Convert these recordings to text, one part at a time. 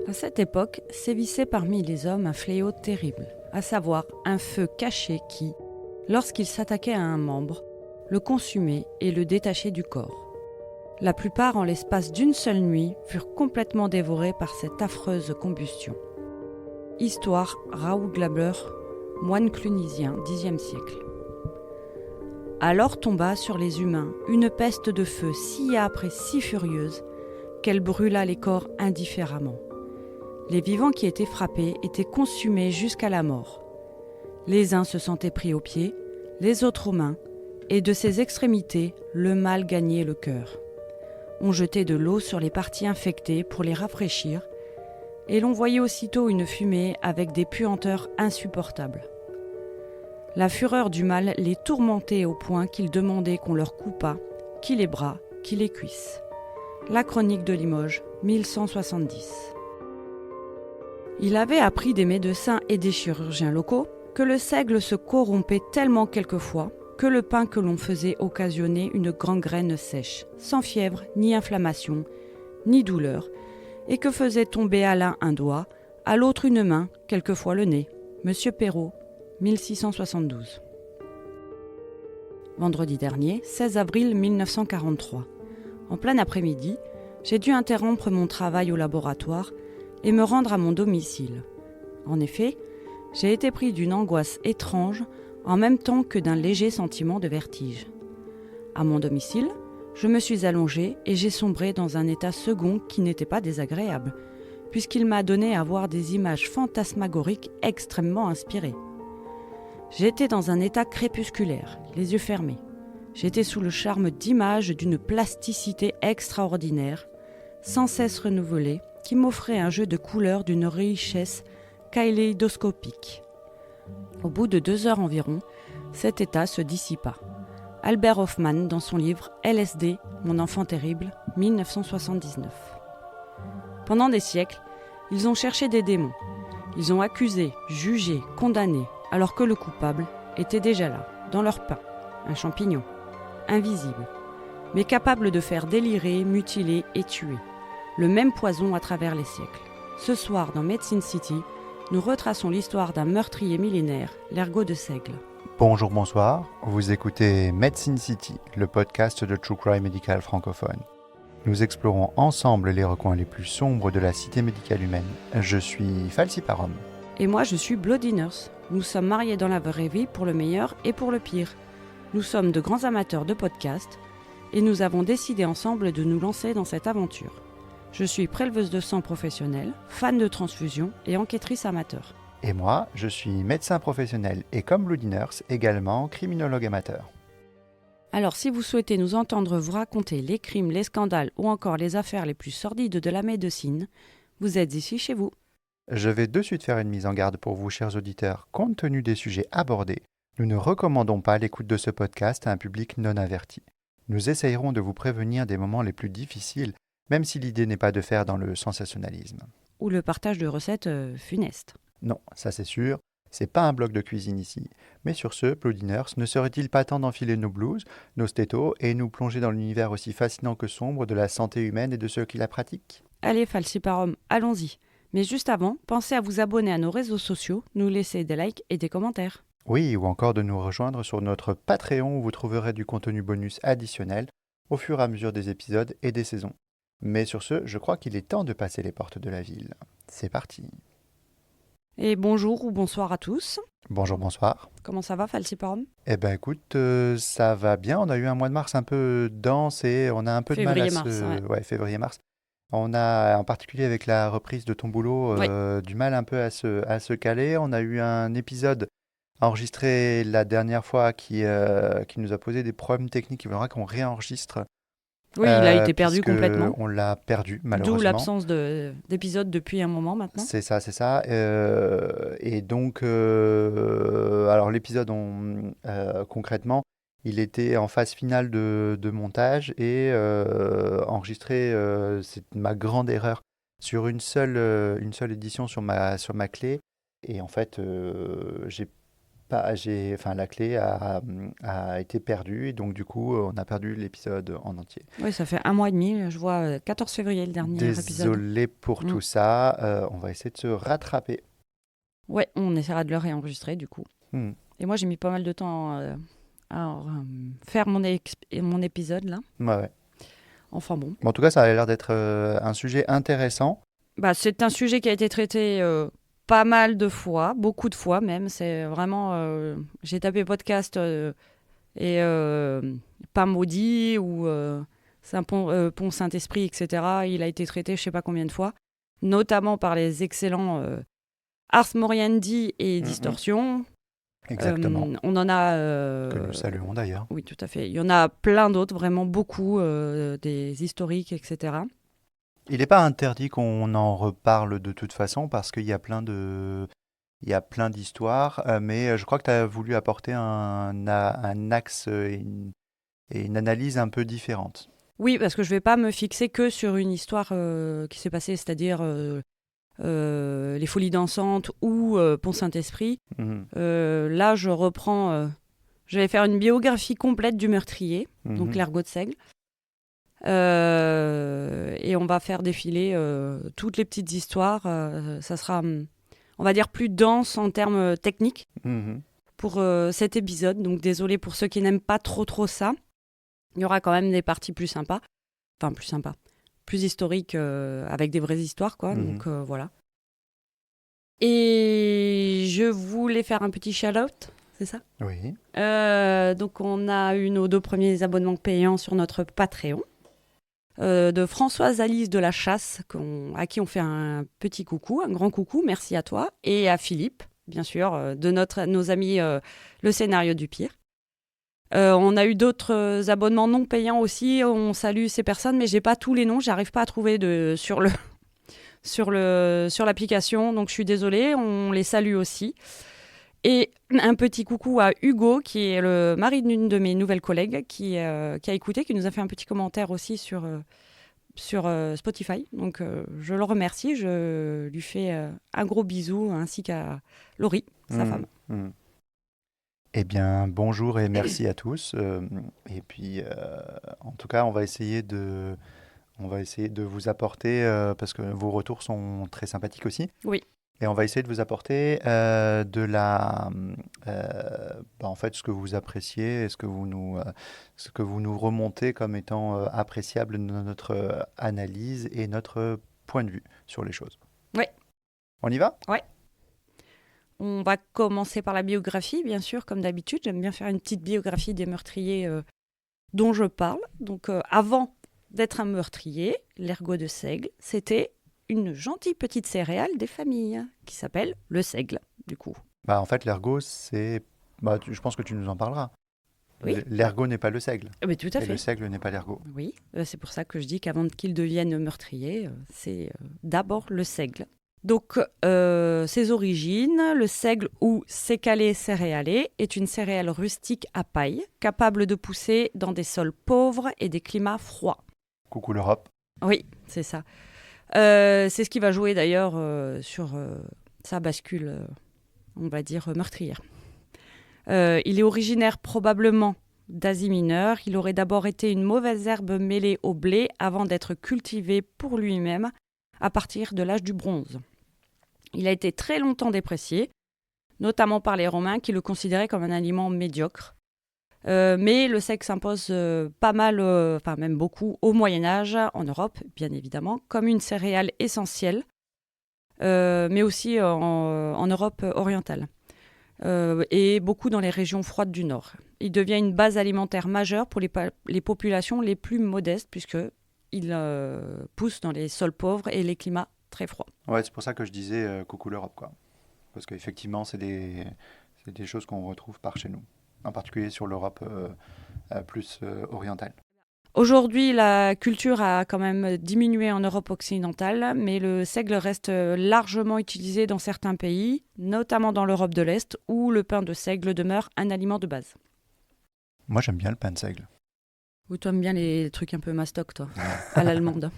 À cette époque, sévissait parmi les hommes un fléau terrible, à savoir un feu caché qui, lorsqu'il s'attaquait à un membre, le consumait et le détachait du corps. La plupart, en l'espace d'une seule nuit, furent complètement dévorés par cette affreuse combustion. Histoire Raoul Glaber, moine clunisien, Xe siècle. Alors tomba sur les humains une peste de feu si âpre et si furieuse qu'elle brûla les corps indifféremment. Les vivants qui étaient frappés étaient consumés jusqu'à la mort. Les uns se sentaient pris aux pieds, les autres aux mains, et de ces extrémités, le mal gagnait le cœur. On jetait de l'eau sur les parties infectées pour les rafraîchir, et l'on voyait aussitôt une fumée avec des puanteurs insupportables. La fureur du mal les tourmentait au point qu'ils demandaient qu'on leur coupât, qui les bras, qui les cuisses. La chronique de Limoges, 1170. Il avait appris des médecins et des chirurgiens locaux que le seigle se corrompait tellement quelquefois que le pain que l'on faisait occasionnait une gangrène sèche, sans fièvre, ni inflammation, ni douleur, et que faisait tomber à l'un un doigt, à l'autre une main, quelquefois le nez. Monsieur Perrault, 1672. Vendredi dernier, 16 avril 1943. En plein après-midi, j'ai dû interrompre mon travail au laboratoire et me rendre à mon domicile. En effet, j'ai été pris d'une angoisse étrange en même temps que d'un léger sentiment de vertige. À mon domicile, je me suis allongé et j'ai sombré dans un état second qui n'était pas désagréable, puisqu'il m'a donné à voir des images fantasmagoriques extrêmement inspirées. J'étais dans un état crépusculaire, les yeux fermés. J'étais sous le charme d'images d'une plasticité extraordinaire, sans cesse renouvelée, qui m'offrait un jeu de couleurs d'une richesse kaléidoscopique. Au bout de 2 heures environ, cet état se dissipa. Albert Hoffman dans son livre LSD, mon enfant terrible, 1979. Pendant des siècles, ils ont cherché des démons. Ils ont accusé, jugé, condamné, alors que le coupable était déjà là, dans leur pain, un champignon, invisible, mais capable de faire délirer, mutiler et tuer. Le même poison à travers les siècles. Ce soir, dans Medicine City, nous retraçons l'histoire d'un meurtrier millénaire, l'ergot de Seigle. Bonjour, bonsoir, vous écoutez Medicine City, le podcast de True Crime médical francophone. Nous explorons ensemble les recoins les plus sombres de la cité médicale humaine. Je suis Falsiparum. Et moi, je suis Bloody Nurse. Nous sommes mariés dans la vraie vie pour le meilleur et pour le pire. Nous sommes de grands amateurs de podcasts et nous avons décidé ensemble de nous lancer dans cette aventure. Je suis préleveuse de sang professionnelle, fan de transfusion et enquêtrice amateur. Et moi, je suis médecin professionnel et comme Bloody Nurse, également criminologue amateur. Alors si vous souhaitez nous entendre vous raconter les crimes, les scandales ou encore les affaires les plus sordides de la médecine, vous êtes ici chez vous. Je vais de suite faire une mise en garde pour vous, chers auditeurs. Compte tenu des sujets abordés, nous ne recommandons pas l'écoute de ce podcast à un public non averti. Nous essayerons de vous prévenir des moments les plus difficiles, même si l'idée n'est pas de faire dans le sensationnalisme. Ou le partage de recettes funestes. Non, ça c'est sûr, c'est pas un bloc de cuisine ici. Mais sur ce, Bloody Nurse, ne serait-il pas temps d'enfiler nos blouses, nos stétos et nous plonger dans l'univers aussi fascinant que sombre de la santé humaine et de ceux qui la pratiquent ? Allez, Falsiparum, allons-y. Mais juste avant, pensez à vous abonner à nos réseaux sociaux, nous laisser des likes et des commentaires. Oui, ou encore de nous rejoindre sur notre Patreon où vous trouverez du contenu bonus additionnel au fur et à mesure des épisodes et des saisons. Mais sur ce, je crois qu'il est temps de passer les portes de la ville. C'est parti. Et bonjour ou bonsoir à tous. Bonjour, bonsoir. Comment ça va, Falsiparum ? Eh ben écoute, ça va bien. On a eu un mois de mars un peu dense et on a un peu de mal à Février-mars. Février-mars. On a, en particulier avec la reprise de ton boulot, du mal un peu à se caler. On a eu un épisode enregistré la dernière fois qui nous a posé des problèmes techniques. Il faudra qu'on réenregistre. Oui, il a été perdu complètement. On l'a perdu, malheureusement. D'où l'absence d'épisode depuis un moment maintenant. C'est ça. Et donc, alors l'épisode, concrètement, il était en phase finale de montage et enregistré, c'est ma grande erreur, sur une seule édition sur ma clé. Et en fait, j'ai la clé a été perdue et donc du coup, on a perdu l'épisode en entier. Oui, ça fait 1 mois et demi. Je vois 14 février le dernier épisode. Désolé pour tout ça. On va essayer de se rattraper. Ouais, on essaiera de le réenregistrer du coup. Et moi, j'ai mis pas mal de temps à faire mon épisode là. Ouais. Enfin bon. En tout cas, ça a l'air d'être un sujet intéressant. C'est un sujet qui a été traité pas mal de fois, beaucoup de fois même. C'est vraiment... j'ai tapé podcast et pas maudit ou Pont Saint-Esprit, etc. Il a été traité je sais pas combien de fois, notamment par les excellents Ars Moriendi et Distorsion. Exactement. On en a... que nous saluons d'ailleurs. Oui, tout à fait. Il y en a plein d'autres, vraiment beaucoup, des historiques, etc. Il n'est pas interdit qu'on en reparle de toute façon parce qu'il y a plein d'histoires, mais je crois que tu as voulu apporter un axe et une analyse un peu différente. Oui, parce que je ne vais pas me fixer que sur une histoire qui s'est passée, c'est-à-dire les Folies dansantes ou Pont Saint-Esprit. Là, je reprends... je vais faire une biographie complète du meurtrier, donc l'ergot de Seigle. Et on va faire défiler toutes les petites histoires. Ça sera, on va dire, plus dense en termes techniques pour cet épisode. Donc désolé pour ceux qui n'aiment pas trop ça. Il y aura quand même des parties plus sympas. Enfin, plus historiques avec des vraies histoires, quoi. Donc voilà. Et je voulais faire un petit shout-out, c'est ça ? Oui. Donc on a eu nos 2 premiers abonnements payants sur notre Patreon. De Françoise Alice de la Chasse, à qui on fait un petit coucou, un grand coucou, merci à toi, et à Philippe, bien sûr, de nos amis Le Scénario du Pire. On a eu d'autres abonnements non payants aussi, on salue ces personnes, mais j'ai pas tous les noms, j'arrive pas à trouver sur l'application, donc je suis désolée, on les salue aussi. Et un petit coucou à Hugo, qui est le mari d'une de mes nouvelles collègues, qui a écouté, qui nous a fait un petit commentaire aussi sur Spotify. Donc je le remercie, je lui fais un gros bisou, ainsi qu'à Laurie, sa femme. Eh bien, bonjour et merci à tous. Et puis, en tout cas, on va essayer de vous apporter, parce que vos retours sont très sympathiques aussi. Oui. Et on va essayer de vous apporter en fait, ce que vous appréciez et ce que vous nous remontez comme étant appréciable de notre analyse et notre point de vue sur les choses. Oui. On y va ? Oui. On va commencer par la biographie, bien sûr, comme d'habitude. J'aime bien faire une petite biographie des meurtriers dont je parle. Donc, avant d'être un meurtrier, l'ergot de Seigle, c'était une gentille petite céréale des familles qui s'appelle le seigle, du coup. En fait, l'ergot, c'est... je pense que tu nous en parleras. Oui. L'ergot n'est pas le seigle. Mais tout à fait. Et le seigle n'est pas l'ergot. Oui, c'est pour ça que je dis qu'avant qu'il devienne meurtrier, c'est d'abord le seigle. Donc, ses origines, le seigle ou Cécalée céréalée est une céréale rustique à paille, capable de pousser dans des sols pauvres et des climats froids. Coucou l'Europe. Oui, c'est ça. C'est ce qui va jouer d'ailleurs sur sa bascule, on va dire, meurtrière. Il est originaire probablement d'Asie mineure. Il aurait d'abord été une mauvaise herbe mêlée au blé avant d'être cultivé pour lui-même à partir de l'âge du bronze. Il a été très longtemps déprécié, notamment par les Romains qui le considéraient comme un aliment médiocre. Mais le seigle s'impose pas mal, même beaucoup, au Moyen-Âge, en Europe, bien évidemment, comme une céréale essentielle, mais aussi en Europe orientale, et beaucoup dans les régions froides du Nord. Il devient une base alimentaire majeure pour les populations les plus modestes, puisqu'il pousse dans les sols pauvres et les climats très froids. Ouais, c'est pour ça que je disais coucou l'Europe, quoi. Parce qu'effectivement, c'est des choses qu'on retrouve par chez nous. En particulier sur l'Europe plus orientale. Aujourd'hui, la culture a quand même diminué en Europe occidentale, mais le seigle reste largement utilisé dans certains pays, notamment dans l'Europe de l'Est, où le pain de seigle demeure un aliment de base. Moi, j'aime bien le pain de seigle. Ou toi, aimes bien les trucs un peu mastoc, toi, à l'allemande.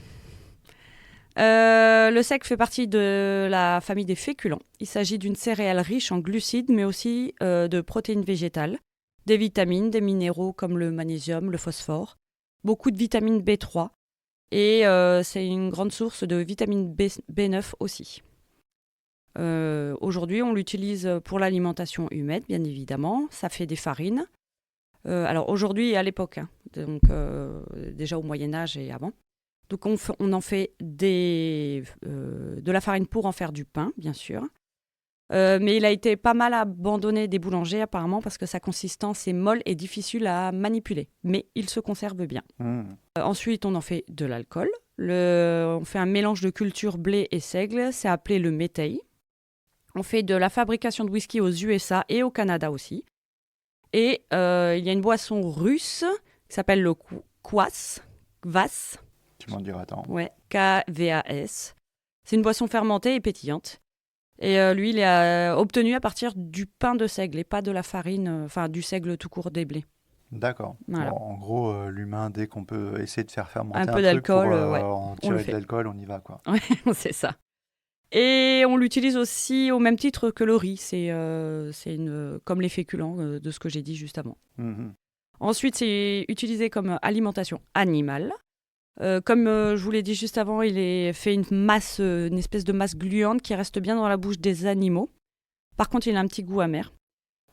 Le seigle fait partie de la famille des féculents. Il s'agit d'une céréale riche en glucides, mais aussi de protéines végétales, des vitamines, des minéraux comme le magnésium, le phosphore, beaucoup de vitamine B3, et c'est une grande source de vitamine B9 aussi. Aujourd'hui, on l'utilise pour l'alimentation humaine, bien évidemment. Ça fait des farines. Alors aujourd'hui et à l'époque, hein, donc déjà au Moyen-Âge et avant. Donc on en fait de la farine pour en faire du pain, bien sûr. Mais il a été pas mal abandonné des boulangers apparemment parce que sa consistance est molle et difficile à manipuler. Mais il se conserve bien. Ensuite, on en fait de l'alcool. On fait un mélange de culture blé et seigle. C'est appelé le méteil. On fait de la fabrication de whisky aux USA et au Canada aussi. Et il y a une boisson russe qui s'appelle le kvass. Tu m'en diras tant. Ouais, Kvas. C'est une boisson fermentée et pétillante. Et lui, il est obtenu à partir du pain de seigle et pas de la farine, du seigle tout court des blés. D'accord. Voilà. Bon, en gros, l'humain, dès qu'on peut essayer de faire fermenter Un peu truc d'alcool, pour ouais, en on tirer le de fait. l'alcool, on y va, quoi. Ouais, c'est ça. Et on l'utilise aussi au même titre que le riz. C'est comme les féculents de ce que j'ai dit juste avant. Ensuite, c'est utilisé comme alimentation animale. Comme je vous l'ai dit juste avant, il fait une espèce de masse gluante qui reste bien dans la bouche des animaux. Par contre, il a un petit goût amer.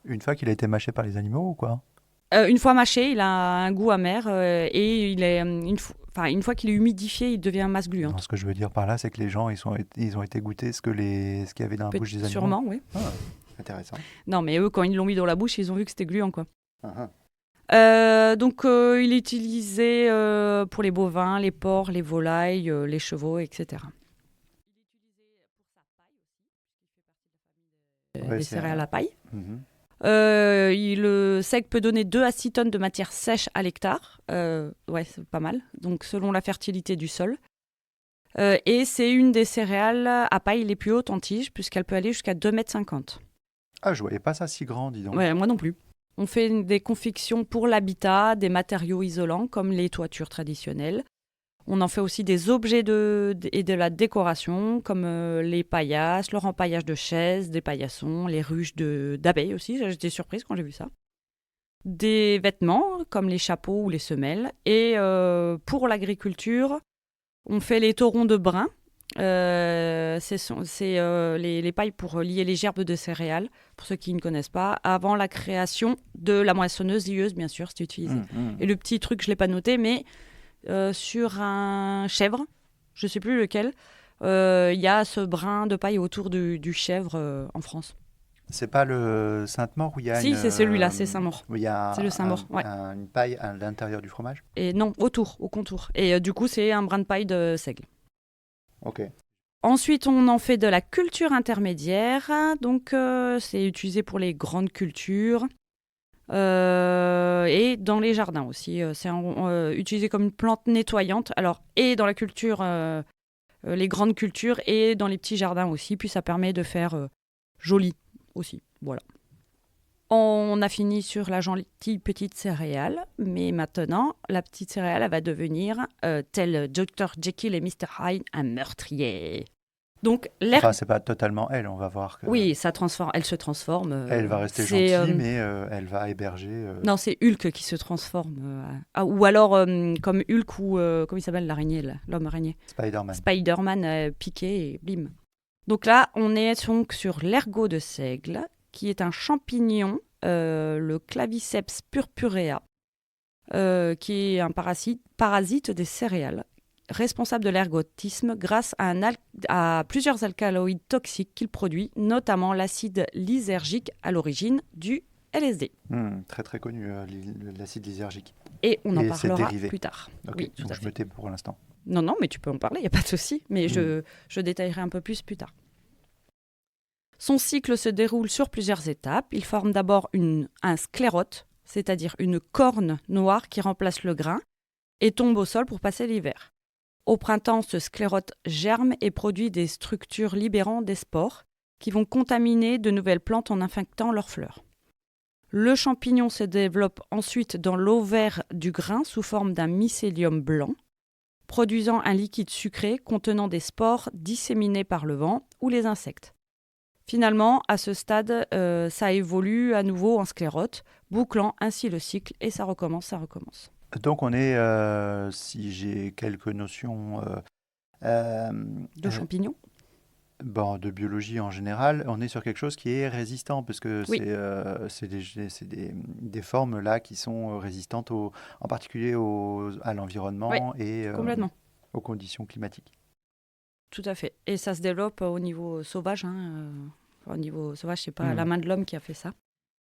Une fois qu'il a été mâché par les animaux ou quoi? Une fois mâché, il a un goût amer et une fois qu'il est humidifié, il devient masse gluante. Non, ce que je veux dire par là, c'est que les gens, ils ont été goûter ce qu'il y avait dans la bouche des animaux. Sûrement, oui. Ah, intéressant. Non, mais eux, quand ils l'ont mis dans la bouche, ils ont vu que c'était gluant, quoi. Donc, il est utilisé pour les bovins, les porcs, les volailles, les chevaux, etc. Les céréales à paille. Le seigle peut donner 2 à 6 tonnes de matière sèche à l'hectare. Ouais, c'est pas mal. Donc, selon la fertilité du sol. Et c'est une des céréales à paille les plus hautes en tige, puisqu'elle peut aller jusqu'à 2,50 m. Ah, je voyais pas ça si grand, dis donc. Ouais, moi non plus. On fait des confections pour l'habitat, des matériaux isolants comme les toitures traditionnelles. On en fait aussi des objets et de la décoration comme les paillasses, le rempaillage de chaises, des paillassons, les ruches d'abeilles aussi. J'étais surprise quand j'ai vu ça. Des vêtements comme les chapeaux ou les semelles. Et pour l'agriculture, on fait les taurons de brin. C'est les pailles pour lier les gerbes de céréales, pour ceux qui ne connaissent pas, avant la création de la moissonneuse-lieuse, bien sûr, c'est utilisé. Et le petit truc, je ne l'ai pas noté, mais sur un chèvre, je ne sais plus lequel, il y a ce brin de paille autour du chèvre en France. C'est pas le Sainte-Maure où il y a c'est celui-là, c'est Saint-Maure. C'est le Saint-Maure, ouais. Une paille à l'intérieur du fromage? Et non, au contour. Et du coup, c'est un brin de paille de seigle. Ok. Ensuite, on en fait de la culture intermédiaire. Donc, c'est utilisé pour les grandes cultures et dans les jardins aussi. C'est utilisé comme une plante nettoyante. Alors, et dans la culture, les grandes cultures et dans les petits jardins aussi. Puis, ça permet de faire joli aussi. Voilà. On a fini sur la gentille petite céréale, mais maintenant, la petite céréale, elle va devenir, tel Dr. Jekyll et Mr. Hyde, un meurtrier. Donc, Enfin, c'est pas totalement elle, on va voir. Oui, elle se transforme. Elle va rester gentille, mais elle va héberger... Non, c'est Hulk qui se transforme. Ou alors, comme Hulk ou... comment il s'appelle l'araignée, l'homme araignée? Spider-Man piqué et bim. Donc là, on est donc sur l'ergot de seigle, qui est un champignon, le Claviceps purpurea, qui est un parasite des céréales, responsable de l'ergotisme grâce à plusieurs alcaloïdes toxiques qu'il produit, notamment l'acide lysergique à l'origine du LSD. Très très connu, l'acide lysergique. Et on en parlera plus tard. Okay, oui, donc je me tais pour l'instant. Non, mais tu peux en parler, il n'y a pas de souci, mais je détaillerai un peu plus tard. Son cycle se déroule sur plusieurs étapes. Il forme d'abord un sclérote, c'est-à-dire une corne noire qui remplace le grain, et tombe au sol pour passer l'hiver. Au printemps, ce sclérote germe et produit des structures libérant des spores qui vont contaminer de nouvelles plantes en infectant leurs fleurs. Le champignon se développe ensuite dans l'ovaire du grain sous forme d'un mycélium blanc. produisant un liquide sucré contenant des spores disséminés par le vent ou les insectes. Finalement, à ce stade, ça évolue à nouveau en sclérote, bouclant ainsi le cycle et ça recommence. Donc on est, si j'ai quelques notions De champignons ? de biologie en général, on est sur quelque chose qui est résistant, parce que Oui. c'est des formes là qui sont résistantes en particulier à l'environnement et Complètement. aux conditions climatiques. Tout à fait. Et ça se développe au niveau sauvage. Au niveau sauvage, c'est pas la main de l'homme qui a fait ça.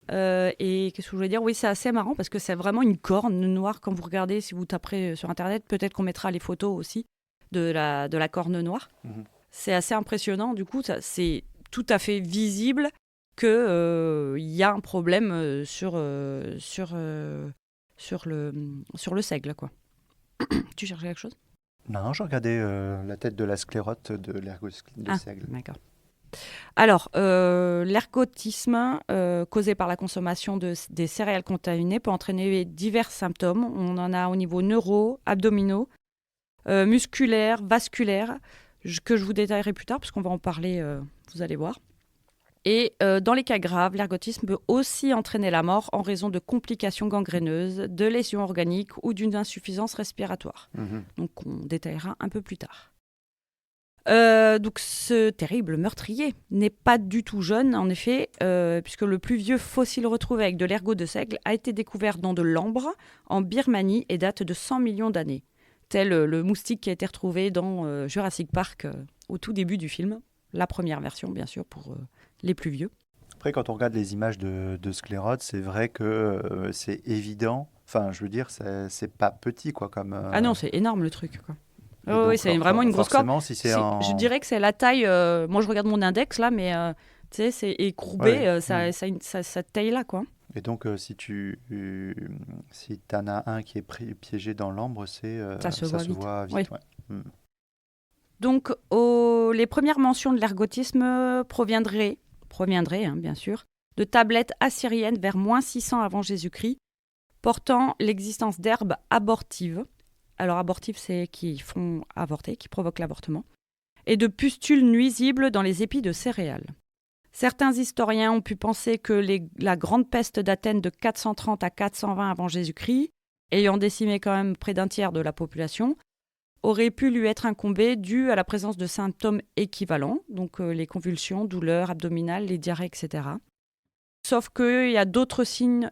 Et qu'est-ce que je voulais dire ? Oui, c'est assez marrant parce que c'est vraiment une corne noire. Quand vous regardez, si vous taperez sur Internet, peut-être qu'on mettra les photos aussi de la corne noire. Mhm. C'est assez impressionnant. Du coup, c'est tout à fait visible qu'il y a un problème sur le seigle, quoi. Tu cherchais quelque chose ? Non, je regardais la tête de la sclérote de l'ergot de seigle. D'accord. Alors, l'ergotisme causé par la consommation des céréales contaminées peut entraîner divers symptômes. On en a au niveau neuro, abdominaux, musculaires, vasculaires, que je vous détaillerai plus tard, parce qu'on va en parler, vous allez voir. Et dans les cas graves, l'ergotisme peut aussi entraîner la mort en raison de complications gangréneuses, de lésions organiques ou d'une insuffisance respiratoire. Mhm. Donc, on détaillera un peu plus tard. Donc ce terrible meurtrier n'est pas du tout jeune, en effet, puisque le plus vieux fossile retrouvé avec de l'ergot de seigle a été découvert dans de l'ambre, en Birmanie, et date de 100 millions d'années. Tel le moustique qui a été retrouvé dans Jurassic Park au tout début du film. La première version, bien sûr, pour les plus vieux. Après, quand on regarde les images de sclérote, c'est vrai que c'est évident. Enfin, je veux dire, c'est pas petit, quoi, comme... Ah non, c'est énorme le truc, quoi. donc, c'est vraiment une grosse corne. Forcément, si c'est en... Je dirais que c'est la taille. Moi, je regarde mon index là, mais tu sais, c'est écrourbé. Cette taille-là, quoi. Et donc, si t'en as un qui est piégé dans l'ambre, ça se voit vite. Oui. Ouais. Donc, les premières mentions de l'ergotisme proviendraient, bien sûr, de tablettes assyriennes vers -600 avant Jésus-Christ, portant l'existence d'herbes abortives. Alors, abortives, c'est qui font avorter, qui provoquent l'avortement, et de pustules nuisibles dans les épis de céréales. Certains historiens ont pu penser que la grande peste d'Athènes de 430 à 420 avant Jésus-Christ, ayant décimé quand même près d'un tiers de la population, aurait pu lui être incombée dû à la présence de symptômes équivalents, donc les convulsions, douleurs abdominales, les diarrhées, etc. Sauf qu'il y a d'autres signes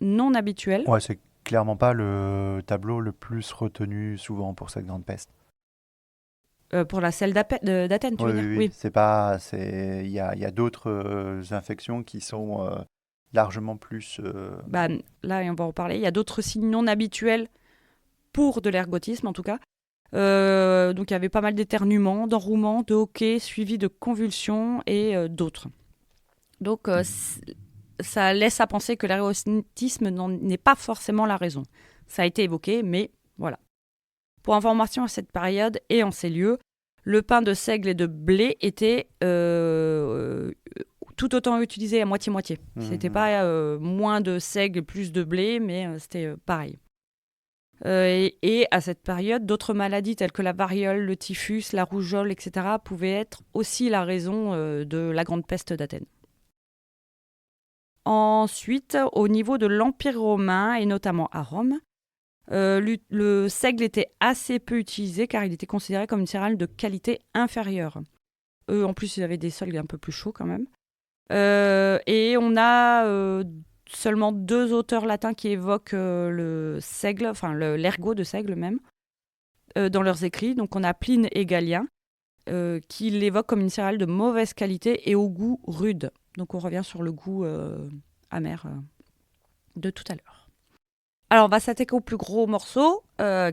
non habituels. Ouais, c'est clairement pas le tableau le plus retenu souvent pour cette grande peste. Pour la celle d'Athènes, tu veux dire ? Oui. Il y a d'autres infections qui sont largement plus... Là, on va en parler. Il y a d'autres signes non habituels pour de l'ergotisme, en tout cas. Donc, il y avait pas mal d'éternuements, d'enrouements, de hoquets, suivis de convulsions et d'autres. Donc, ça laisse à penser que l'ergotisme n'est pas forcément la raison. Ça a été évoqué, mais voilà. Pour information, à cette période et en ces lieux, le pain de seigle et de blé était tout autant utilisé à moitié-moitié. C'était pas moins de seigle, plus de blé, mais c'était pareil. Et à cette période, d'autres maladies telles que la variole, le typhus, la rougeole, etc. pouvaient être aussi la raison de la grande peste d'Athènes. Ensuite, au niveau de l'Empire romain, et notamment à Rome, le seigle était assez peu utilisé car il était considéré comme une céréale de qualité inférieure. Eux, en plus, ils avaient des sols un peu plus chauds quand même. Et on a seulement 2 auteurs latins qui évoquent le seigle, enfin l'ergot de seigle même, dans leurs écrits. Donc on a Pline et Galien qui l'évoquent comme une céréale de mauvaise qualité et au goût rude. Donc on revient sur le goût amer de tout à l'heure. Alors on va s'attaquer au plus gros morceau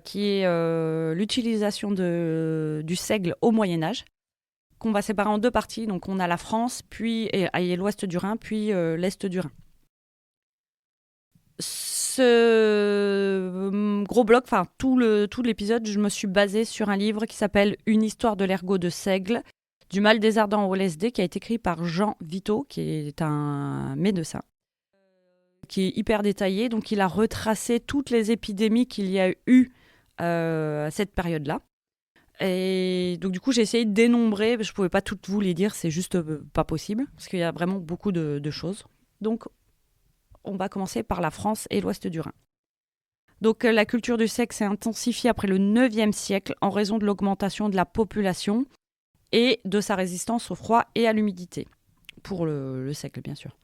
qui est l'utilisation du seigle au Moyen-Âge, qu'on va séparer en 2 parties. Donc on a la France, puis et l'ouest du Rhin, puis l'est du Rhin. Ce gros bloc, enfin tout l'épisode, je me suis basée sur un livre qui s'appelle « Une histoire de l'ergot de seigle » du mal des ardents au LSD, qui a été écrit par Jean Vito, qui est un médecin, qui est hyper détaillé. Donc il a retracé toutes les épidémies qu'il y a eu à cette période-là. Et donc du coup, j'ai essayé de dénombrer, je ne pouvais pas toutes vous les dire, c'est juste pas possible, parce qu'il y a vraiment beaucoup de choses. Donc, on va commencer par la France et l'ouest du Rhin. Donc, la culture du sexe s'est intensifiée après le 9e siècle en raison de l'augmentation de la population et de sa résistance au froid et à l'humidité, pour le siècle bien sûr.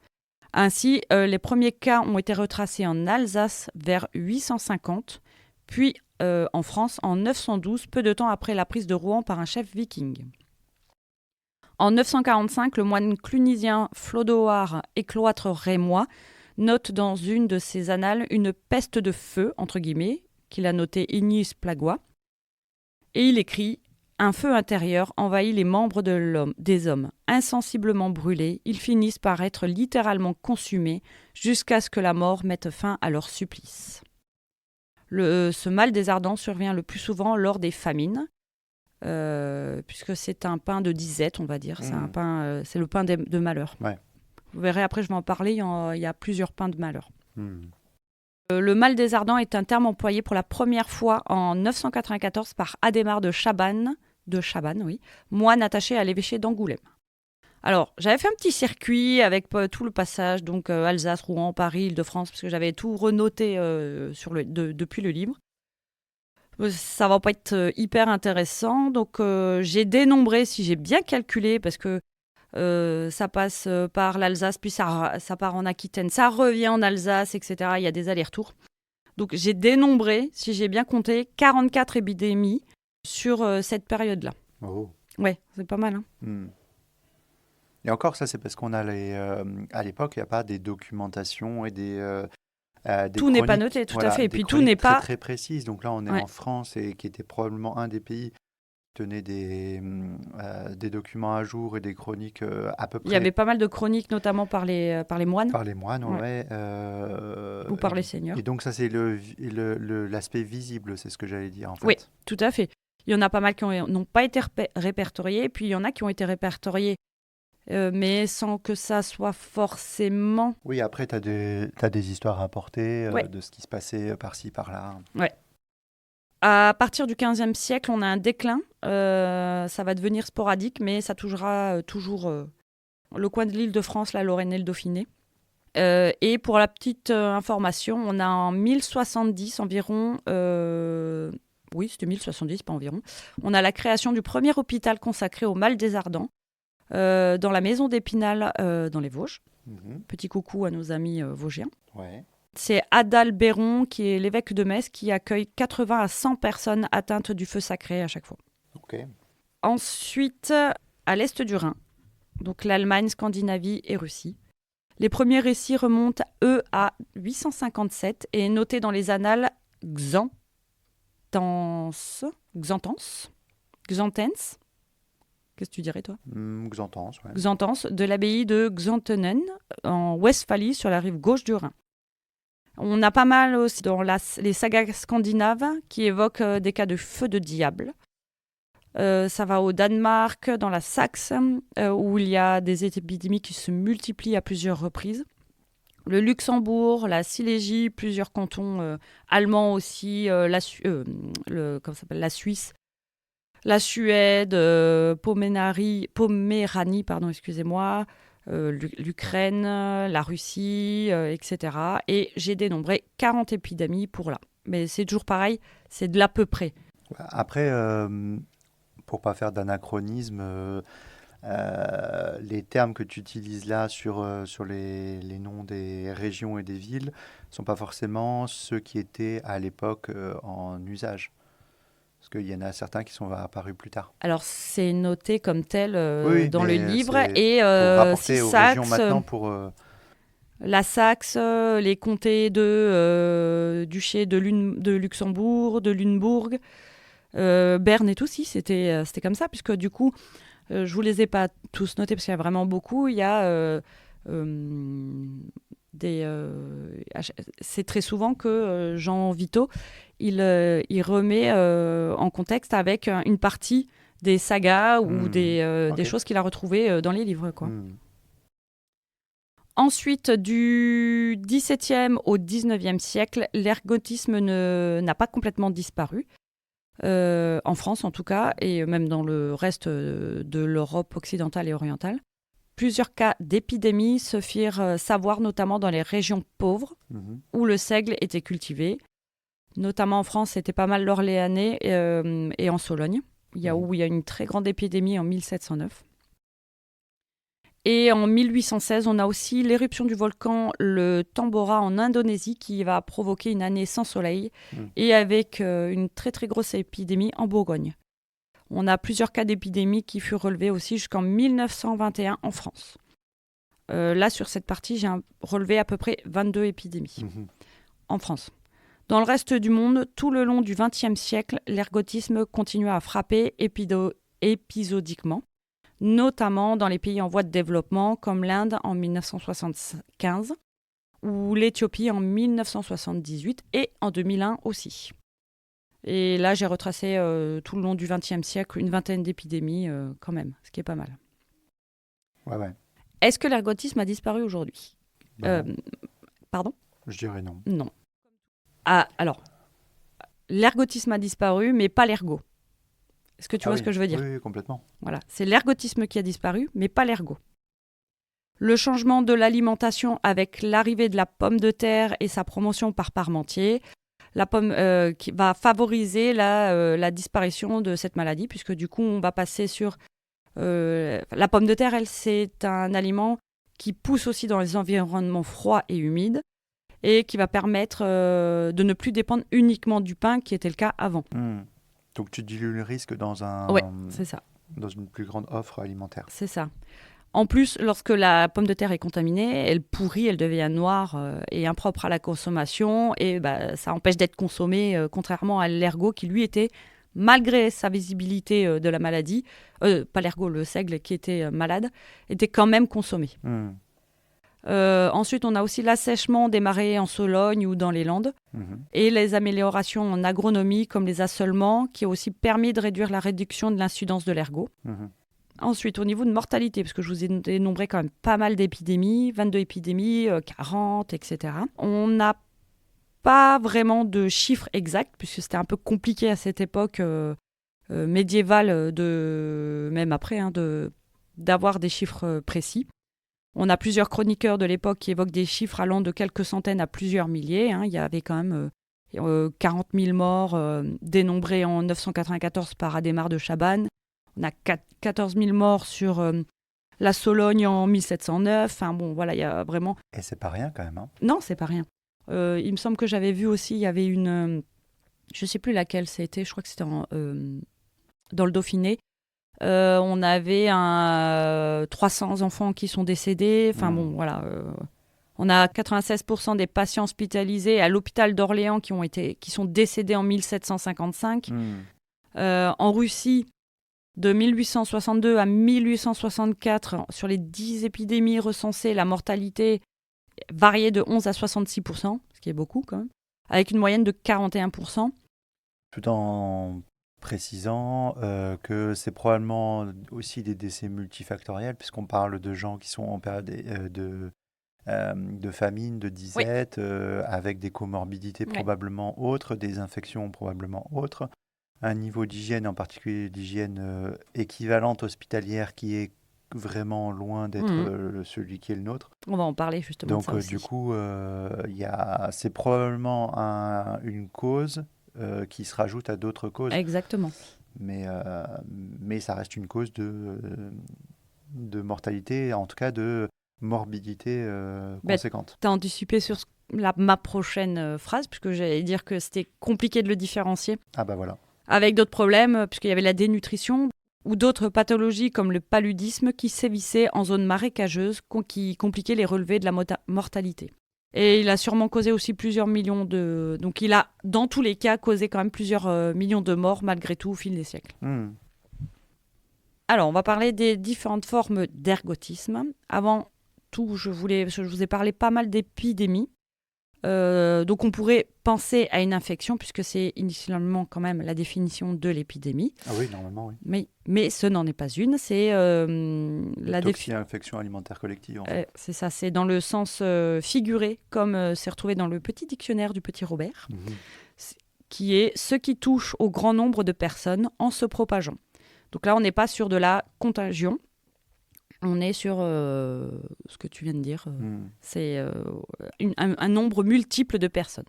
Ainsi, les premiers cas ont été retracés en Alsace vers 850, puis en France en 912, peu de temps après la prise de Rouen par un chef viking. En 945, le moine clunisien Flodoard et cloître rémois note dans une de ses annales une peste de feu, entre guillemets, qu'il a noté ignis plagua, et il écrit « Un feu intérieur envahit les membres des hommes. Insensiblement brûlés, ils finissent par être littéralement consumés jusqu'à ce que la mort mette fin à leur supplice. » Ce mal des ardents survient le plus souvent lors des famines, puisque c'est un pain de disette, on va dire. C'est le pain de malheur. Ouais. Vous verrez, après, je vais en parler, il y a plusieurs pains de malheur. Le mal des ardents est un terme employé pour la première fois en 994 par Adhémar de Chabannes, moine attaché à l'évêché d'Angoulême. Alors, j'avais fait un petit circuit avec tout le passage, donc Alsace, Rouen, Paris, Île-de-France, parce que j'avais tout renoté depuis le livre. Ça va pas être hyper intéressant, donc j'ai dénombré, si j'ai bien calculé, parce que ça passe par l'Alsace, puis ça part en Aquitaine, ça revient en Alsace, etc. Il y a des allers-retours. Donc j'ai dénombré, si j'ai bien compté, 44 épidémies sur cette période-là. Oh. Ouais, c'est pas mal. Hein. Et encore, ça, c'est parce qu'on a à l'époque, il n'y a pas des documentations et des tout n'est pas noté, tout à fait. Et puis tout n'est pas très précises. Donc là, on est en France et qui était probablement un des pays qui tenait des documents à jour et des chroniques à peu près. Il y avait pas mal de chroniques, notamment par les moines. Par les moines, ouais. Ou par les seigneurs. Et donc ça, c'est l'aspect visible, c'est ce que j'allais dire en fait. Oui, tout à fait. Il y en a pas mal qui n'ont pas été répertoriés, puis il y en a qui ont été répertoriés, mais sans que ça soit forcément... Oui, après, tu as des histoires rapportées de ce qui se passait par-ci, par-là. Ouais. À partir du XVe siècle, on a un déclin. Ça va devenir sporadique, mais ça touchera toujours le coin de l'Île-de-France, la Lorraine et le Dauphiné. Et pour la petite information, on a en 1070 environ... oui, c'était 1070, pas environ. On a la création du premier hôpital consacré au mal des ardents, dans la maison d'Épinal, dans les Vosges. Petit coucou à nos amis vosgiens. Ouais. C'est Adalbéron, qui est l'évêque de Metz, qui accueille 80 à 100 personnes atteintes du feu sacré à chaque fois. Okay. Ensuite, à l'est du Rhin, donc l'Allemagne, Scandinavie et Russie. Les premiers récits remontent, eux, à 857 et notés dans les annales Xantens. Qu'est-ce que tu dirais, toi ? Xantens, ouais. Xantens, de l'abbaye de Xantenen, en Westphalie, sur la rive gauche du Rhin. On a pas mal aussi dans les sagas scandinaves qui évoquent des cas de feu de diable. Ça va au Danemark, dans la Saxe, où il y a des épidémies qui se multiplient à plusieurs reprises. Le Luxembourg, la Silésie, plusieurs cantons allemands aussi, la Suisse, la Suède, Poméranie, l'Ukraine, la Russie, etc. Et j'ai dénombré 40 épidémies pour là. Mais c'est toujours pareil, c'est de l'à peu près. Après, pour ne pas faire d'anachronisme, les termes que tu utilises là sur les noms des régions et des villes ne sont pas forcément ceux qui étaient à l'époque en usage. Parce qu'il y en a certains qui sont apparus plus tard. Alors, c'est noté comme tel dans le livre. Et rapporter aux régions maintenant pour... La Saxe, les comtés duché de Luxembourg, de Lunebourg, Berne et tout, si, c'était comme ça, puisque du coup, je ne vous les ai pas tous notés, parce qu'il y a vraiment beaucoup. Il y a c'est très souvent que Jean Vito, il remet en contexte avec une partie des sagas ou des choses qu'il a retrouvées dans les livres, quoi. Ensuite, du XVIIe au XIXe siècle, l'ergotisme n'a pas complètement disparu. en France en tout cas, et même dans le reste de l'Europe occidentale et orientale. Plusieurs cas d'épidémie se firent savoir, notamment dans les régions pauvres où le seigle était cultivé. Notamment en France, c'était pas mal l'Orléanais et en Sologne, où il y a une très grande épidémie en 1709. Et en 1816, on a aussi l'éruption du volcan le Tambora en Indonésie qui va provoquer une année sans soleil et avec une très très grosse épidémie en Bourgogne. On a plusieurs cas d'épidémie qui furent relevés aussi jusqu'en 1921 en France. Là, sur cette partie, j'ai relevé à peu près 22 épidémies en France. Dans le reste du monde, tout le long du XXe siècle, l'ergotisme continua à frapper épisodiquement, notamment dans les pays en voie de développement comme l'Inde en 1975 ou l'Éthiopie en 1978 et en 2001 aussi. Et là, j'ai retracé tout le long du XXe siècle une vingtaine d'épidémies quand même, ce qui est pas mal. Ouais. Est-ce que l'ergotisme a disparu aujourd'hui ? Pardon ? Je dirais non. Non. Ah, alors, l'ergotisme a disparu, mais pas l'ergot. Est-ce que tu vois ce que je veux dire ? Oui, complètement. Voilà, c'est l'ergotisme qui a disparu, mais pas l'ergot. Le changement de l'alimentation avec l'arrivée de la pomme de terre et sa promotion par Parmentier, la pomme qui va favoriser la disparition de cette maladie, puisque du coup, on va passer sur... la pomme de terre, elle, c'est un aliment qui pousse aussi dans les environnements froids et humides et qui va permettre de ne plus dépendre uniquement du pain, qui était le cas avant. Donc tu dilues le risque c'est ça. Dans une plus grande offre alimentaire. C'est ça. En plus, lorsque la pomme de terre est contaminée, elle pourrit, elle devient noire et impropre à la consommation. Et ça empêche d'être consommée, contrairement à l'ergot qui, lui, était, malgré sa visibilité de la maladie, pas l'ergot, le seigle qui était malade, était quand même consommé. Ensuite, on a aussi l'assèchement des marais en Sologne ou dans les Landes et les améliorations en agronomie comme les assolements qui ont aussi permis de réduire la réduction de l'incidence de l'ergot. Ensuite, au niveau de mortalité, parce que je vous ai dénombré quand même pas mal d'épidémies, 22 épidémies, 40, etc. On n'a pas vraiment de chiffres exacts puisque c'était un peu compliqué à cette époque médiévale, même après, d'avoir des chiffres précis. On a plusieurs chroniqueurs de l'époque qui évoquent des chiffres allant de quelques centaines à plusieurs milliers. Il y avait quand même 40 000 morts dénombrés en 994 par Adhémar de Chabannes. On a 14 000 morts sur la Sologne en 1709. Enfin bon, voilà, il y a vraiment... Et c'est pas rien quand même. Non, c'est pas rien. Il me semble que j'avais vu aussi, il y avait une... je ne sais plus laquelle c'était, je crois que c'était dans le Dauphiné. On avait 300 enfants qui sont décédés. Enfin bon, voilà. On a 96% des patients hospitalisés à l'hôpital d'Orléans qui sont décédés en 1755. En Russie, de 1862 à 1864, sur les 10 épidémies recensées, la mortalité variait de 11 à 66%, ce qui est beaucoup quand même, avec une moyenne de 41%. Tout en précisant que c'est probablement aussi des décès multifactoriels, puisqu'on parle de gens qui sont en période de famine, de disette, avec des comorbidités probablement autres, des infections probablement autres, un niveau d'hygiène, en particulier d'hygiène équivalente hospitalière, qui est vraiment loin d'être celui qui est le nôtre. On va en parler justement. Donc de ça aussi. du coup, c'est probablement une cause qui se rajoute à d'autres causes. Exactement. Mais ça reste une cause de mortalité, en tout cas de morbidité conséquente. Tu as anticipé sur ma prochaine phrase, puisque j'allais dire que c'était compliqué de le différencier. Ah bah voilà. Avec d'autres problèmes, puisqu'il y avait la dénutrition ou d'autres pathologies comme le paludisme qui sévissaient en zone marécageuse, qui compliquaient les relevés de la mortalité. Et il a sûrement causé aussi plusieurs millions de... Donc il a, dans tous les cas, causé quand même plusieurs millions de morts, malgré tout, au fil des siècles. Alors, on va parler des différentes formes d'ergotisme. Avant tout, je vous ai parlé pas mal d'épidémies. Donc on pourrait penser à une infection, puisque c'est initialement quand même la définition de l'épidémie. Ah oui, normalement, oui. Mais ce n'en est pas une. C'est la infection alimentaire collective. En fait. C'est ça, c'est dans le sens figuré, comme c'est retrouvé dans le petit dictionnaire du petit Robert. qui est ce qui touche au grand nombre de personnes en se propageant. Donc là, on n'est pas sur de la contagion, on est sur ce que tu viens de dire, c'est un nombre multiple de personnes.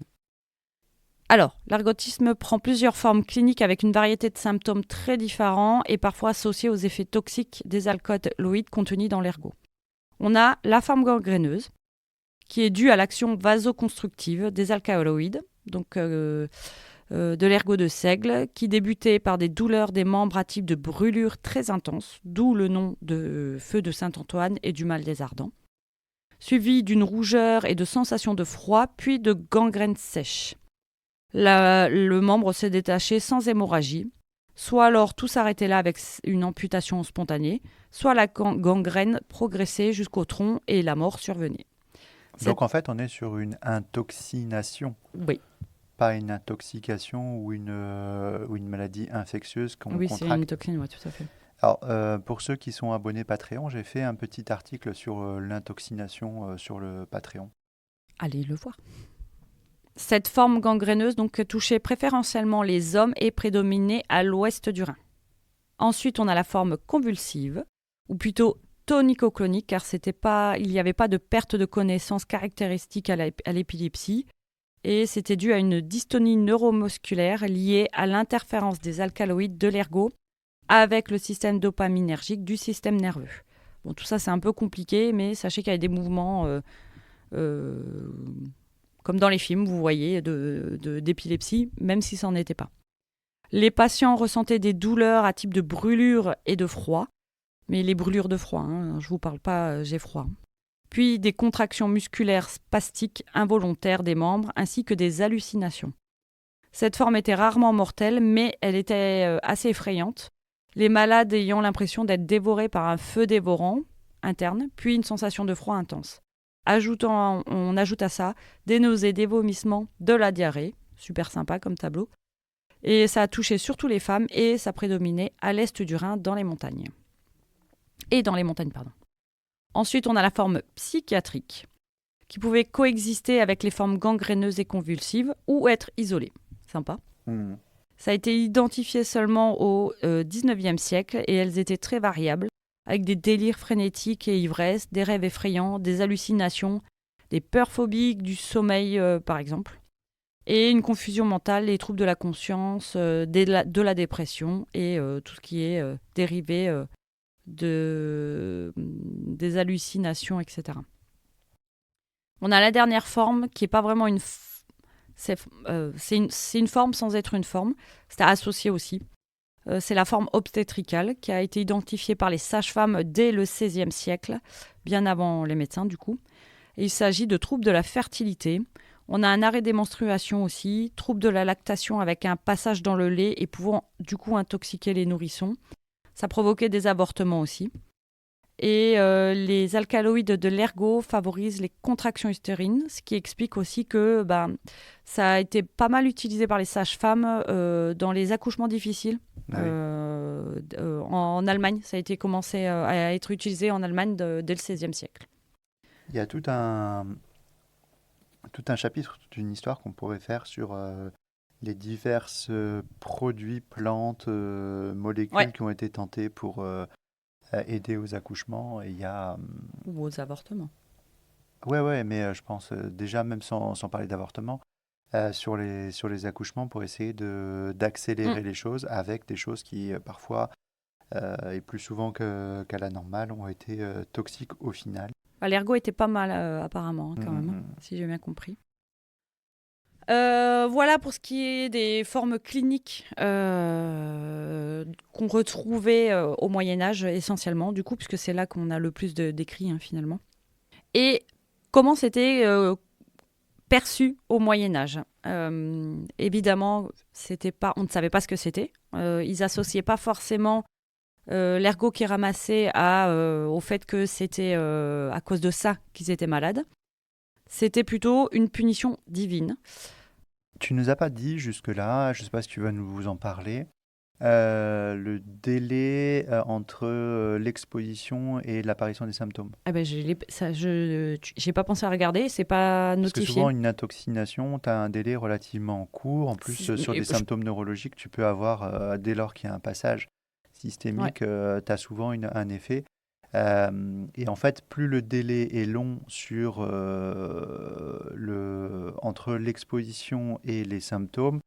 Alors, l'ergotisme prend plusieurs formes cliniques avec une variété de symptômes très différents et parfois associés aux effets toxiques des alcaloïdes contenus dans l'ergot. On a la forme gangréneuse, qui est due à l'action vasoconstructive des alcaloïdes, donc de l'ergot de seigle, qui débutait par des douleurs des membres à type de brûlure très intense, d'où le nom de feu de Saint-Antoine et du mal des ardents, suivi d'une rougeur et de sensations de froid, puis de gangrène sèche. Le membre s'est détaché sans hémorragie, soit alors tout s'arrêtait là avec une amputation spontanée, soit la gangrène progressait jusqu'au tronc et la mort survenait. Donc en fait, on est sur une intoxination. Oui. Pas une intoxication ou une maladie infectieuse qu'on Oui, contracte. c'est une toxine, oui, tout à fait. Alors, pour ceux qui sont abonnés Patreon, j'ai fait un petit article sur l'intoxination sur le Patreon. Allez le voir. Cette forme gangréneuse donc touchait préférentiellement les hommes et prédominait à l'ouest du Rhin. Ensuite, on a la forme convulsive, ou plutôt tonico-clonique, car il n'y avait pas de perte de connaissance caractéristique à l'épilepsie, et c'était dû à une dystonie neuromusculaire liée à l'interférence des alcaloïdes de l'ergot avec le système dopaminergique du système nerveux. Bon, tout ça, c'est un peu compliqué, mais sachez qu'il y a des mouvements... comme dans les films, vous voyez, d'épilepsie, même si ça n'en était pas. Les patients ressentaient des douleurs à type de brûlure et de froid, mais les brûlures de froid, je ne vous parle pas, j'ai froid. Puis des contractions musculaires spastiques involontaires des membres, ainsi que des hallucinations. Cette forme était rarement mortelle, mais elle était assez effrayante, les malades ayant l'impression d'être dévorés par un feu dévorant interne, puis une sensation de froid intense. On ajoute à ça des nausées, des vomissements, de la diarrhée, super sympa comme tableau. Et ça a touché surtout les femmes et ça prédominait à l'est du Rhin dans les montagnes. Ensuite, on a la forme psychiatrique, qui pouvait coexister avec les formes gangréneuses et convulsives ou être isolée. Sympa. Ça a été identifié seulement au XIXe siècle et elles étaient très variables, avec des délires frénétiques et ivresse, des rêves effrayants, des hallucinations, des peurs phobiques du sommeil par exemple, et une confusion mentale, les troubles de la conscience, de la dépression et tout ce qui est dérivé des hallucinations, etc. On a la dernière forme qui n'est pas vraiment c'est une forme sans être une forme, c'est associé aussi. C'est la forme obstétricale qui a été identifiée par les sages-femmes dès le XVIe siècle, bien avant les médecins du coup. Et il s'agit de troubles de la fertilité. On a un arrêt des menstruations aussi, troubles de la lactation avec un passage dans le lait et pouvant du coup intoxiquer les nourrissons. Ça provoquait des avortements aussi. Et les alcaloïdes de l'ergot favorisent les contractions utérines, ce qui explique aussi que ça a été pas mal utilisé par les sages-femmes dans les accouchements difficiles. En Allemagne, ça a été commencé à être utilisé en Allemagne dès le XVIe siècle. Il y a tout un chapitre, toute une histoire qu'on pourrait faire sur les diverses produits, plantes, molécules qui ont été tentées pour aider aux accouchements. Et il y a, ou aux avortements. Ouais, mais je pense déjà, même sans parler d'avortement, sur les accouchements pour essayer d'accélérer les choses avec des choses qui parfois, et plus souvent qu'à la normale, ont été toxiques au final. L'ergot était pas mal apparemment quand même, si j'ai bien compris. Voilà pour ce qui est des formes cliniques qu'on retrouvait au Moyen-Âge essentiellement, du coup, puisque c'est là qu'on a le plus d'écrits finalement. Et comment c'était perçu au Moyen-Âge. Évidemment, on ne savait pas ce que c'était. Ils associaient pas forcément l'ergot qu'ils ramassaient au fait que c'était à cause de ça qu'ils étaient malades. C'était plutôt une punition divine. Tu nous as pas dit jusque-là, je ne sais pas si tu vas nous en parler, Le délai entre l'exposition et l'apparition des symptômes. Ah ben, j'ai pas pensé à regarder, c'est pas Parce que notifié. souvent, une intoxication, tu as un délai relativement court. En plus, sur des symptômes neurologiques, tu peux avoir, dès lors qu'il y a un passage systémique, tu as souvent un effet. Et en fait, plus le délai est long entre l'exposition et les symptômes,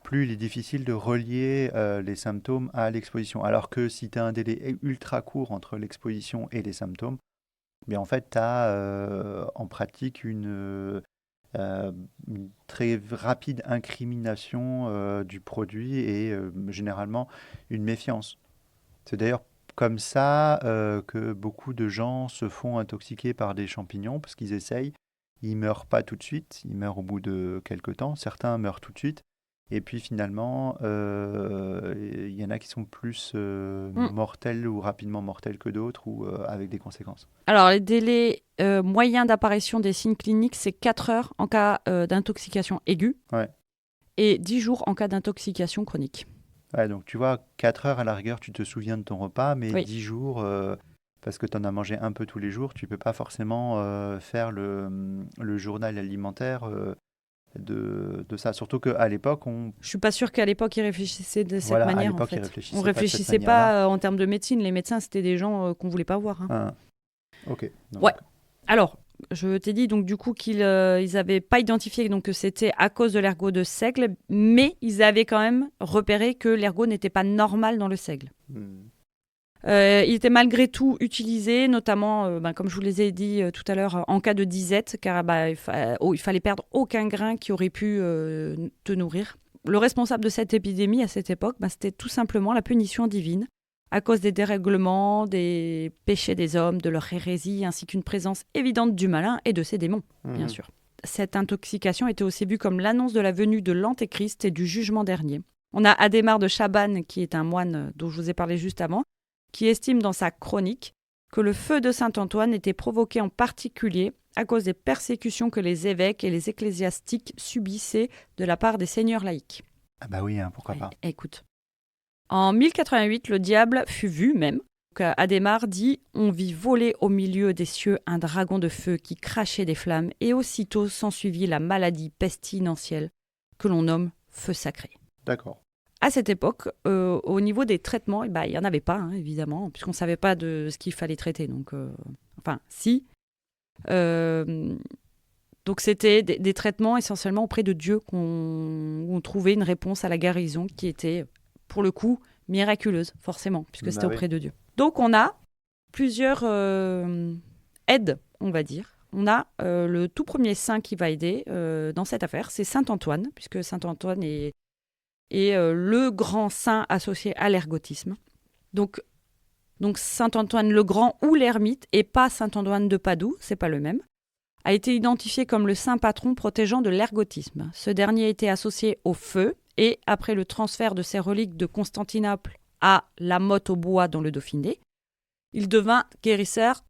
plus il est difficile de relier les symptômes à l'exposition. Alors que si tu as un délai ultra court entre l'exposition et les symptômes, bien en fait, tu as en pratique une très rapide incrimination du produit et généralement une méfiance. C'est d'ailleurs comme ça que beaucoup de gens se font intoxiquer par des champignons parce qu'ils essayent. Ils ne meurent pas tout de suite, ils meurent au bout de quelques temps. Certains meurent tout de suite. Et puis finalement, il y en a qui sont plus mortels ou rapidement mortels que d'autres ou avec des conséquences. Alors, les délais moyens d'apparition des signes cliniques, c'est 4 heures en cas d'intoxication aiguë et 10 jours en cas d'intoxication chronique. Ouais, donc tu vois, 4 heures à la rigueur, tu te souviens de ton repas, mais 10 jours, parce que tu en as mangé un peu tous les jours, tu ne peux pas forcément faire le journal alimentaire de ça. Surtout qu'à l'époque, Je suis pas sûre qu'à l'époque, ils réfléchissaient de cette manière. À l'époque, en fait. ils réfléchissaient On pas de cette réfléchissait manière-là. pas en termes de médecine. Les médecins, c'était des gens qu'on voulait pas voir. Hein. Ok. Donc. Ouais. Alors, je t'ai dit donc du coup qu'ils n'avaient pas identifié donc, que c'était à cause de l'ergot de seigle, mais ils avaient quand même repéré que l'ergot n'était pas normal dans le seigle. Il était malgré tout utilisé, notamment, comme je vous les ai dit tout à l'heure, en cas de disette, car il fallait perdre aucun grain qui aurait pu te nourrir. Le responsable de cette épidémie à cette époque, c'était tout simplement la punition divine, à cause des dérèglements, des péchés des hommes, de leur hérésie, ainsi qu'une présence évidente du malin et de ses démons, bien sûr. Cette intoxication était aussi vue comme l'annonce de la venue de l'Antéchrist et du jugement dernier. On a Adhémar de Chabannes, qui est un moine dont je vous ai parlé juste avant, qui estime dans sa chronique que le feu de Saint-Antoine était provoqué en particulier à cause des persécutions que les évêques et les ecclésiastiques subissaient de la part des seigneurs laïcs. Ah bah oui, pourquoi pas. Écoute. En 1088, le diable fut vu même. Adhémar dit « On vit voler au milieu des cieux un dragon de feu qui crachait des flammes et aussitôt s'ensuivit la maladie pestilentielle que l'on nomme feu sacré. » D'accord. À cette époque, au niveau des traitements, il n'y en avait pas, évidemment, puisqu'on ne savait pas de ce qu'il fallait traiter. Donc, si. Donc, c'était des traitements essentiellement auprès de Dieu où on trouvait une réponse à la guérison qui était, pour le coup, miraculeuse, forcément, puisque c'était auprès de Dieu. Donc, on a plusieurs aides, on va dire. On a le tout premier saint qui va aider dans cette affaire, c'est Saint Antoine, puisque Saint Antoine est le grand saint associé à l'ergotisme. Donc Saint Antoine le Grand ou l'ermite, et pas Saint Antoine de Padoue, c'est pas le même, a été identifié comme le saint patron protégeant de l'ergotisme. Ce dernier a été associé au feu, et après le transfert de ses reliques de Constantinople à la motte au bois dans le Dauphiné, il devint guérisseur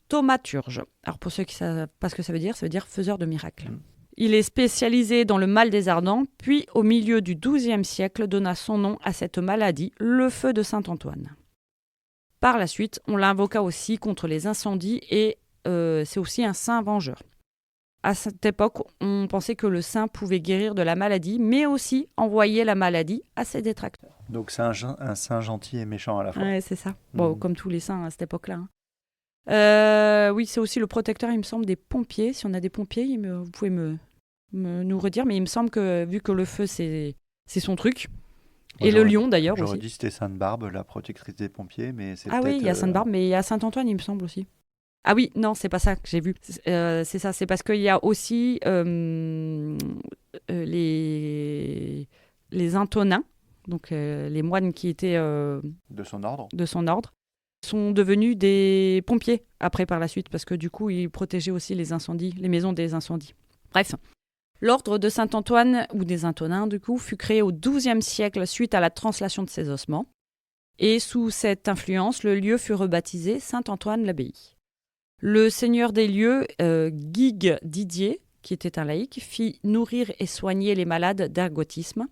thaumaturge. Alors pour ceux qui ne savent pas ce que ça veut dire faiseur de miracles. Il est spécialisé dans le mal des ardents, puis au milieu du XIIe siècle donna son nom à cette maladie, le feu de Saint-Antoine. Par la suite, on l'invoqua aussi contre les incendies et c'est aussi un saint vengeur. À cette époque, on pensait que le saint pouvait guérir de la maladie, mais aussi envoyer la maladie à ses détracteurs. Donc c'est un saint gentil et méchant à la fois. Ouais, c'est ça. Bon, comme tous les saints à cette époque-là. Oui, c'est aussi le protecteur, il me semble, des pompiers. Si on a des pompiers, vous pouvez nous redire, mais il me semble que vu que le feu, c'est son truc, et le lion d'ailleurs aussi. J'aurais dit c'était Sainte-Barbe, la protectrice des pompiers, mais c'est oui, il y a Sainte-Barbe, mais il y a Saint-Antoine, il me semble aussi. Ah oui, non, c'est pas ça que j'ai vu. C'est ça, c'est parce qu'il y a aussi les Antonins, donc les moines qui étaient de son ordre, sont devenus des pompiers après par la suite, parce que du coup, ils protégeaient aussi les incendies, les maisons des incendies. Bref, l'ordre de Saint-Antoine, ou des Antonins du coup, fut créé au XIIe siècle suite à la translation de ses ossements. Et sous cette influence, le lieu fut rebaptisé Saint-Antoine-l'Abbaye. Le seigneur des lieux, Guigues Didier, qui était un laïc, fit nourrir et soigner les malades d'ergotisme.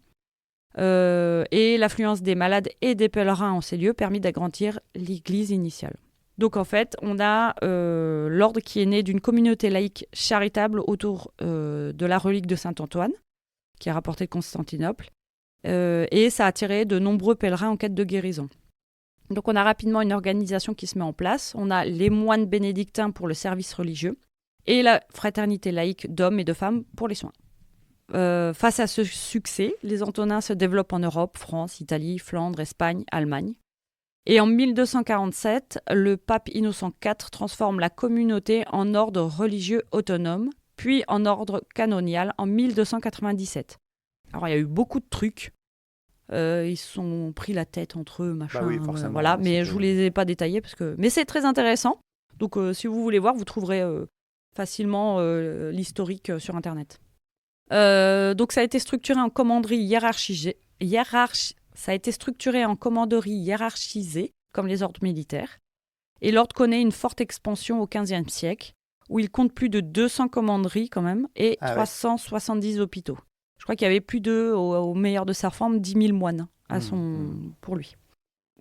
Et l'affluence des malades et des pèlerins en ces lieux permit d'agrandir l'église initiale. Donc en fait, on a l'ordre qui est né d'une communauté laïque charitable autour de la relique de Saint-Antoine, qui est rapportée de Constantinople, et ça a attiré de nombreux pèlerins en quête de guérison. Donc on a rapidement une organisation qui se met en place. On a les moines bénédictins pour le service religieux et la fraternité laïque d'hommes et de femmes pour les soins. Face à ce succès, les Antonins se développent en Europe, France, Italie, Flandre, Espagne, Allemagne. Et en 1247, le pape Innocent IV transforme la communauté en ordre religieux autonome, puis en ordre canonial en 1297. Alors il y a eu beaucoup de trucs. Ils se sont pris la tête entre eux, machin. Bah oui, forcément. Voilà, mais je ne vous les ai pas détaillés. Mais c'est très intéressant. Donc si vous voulez voir, vous trouverez facilement l'historique sur Internet. Donc ça a été structuré en commanderie hiérarchisée, comme les ordres militaires. Et l'ordre connaît une forte expansion au XVe siècle, où il compte plus de 200 commanderies quand même, et 370 hôpitaux. Je crois qu'il y avait plus au meilleur de sa forme, 10 000 moines pour lui.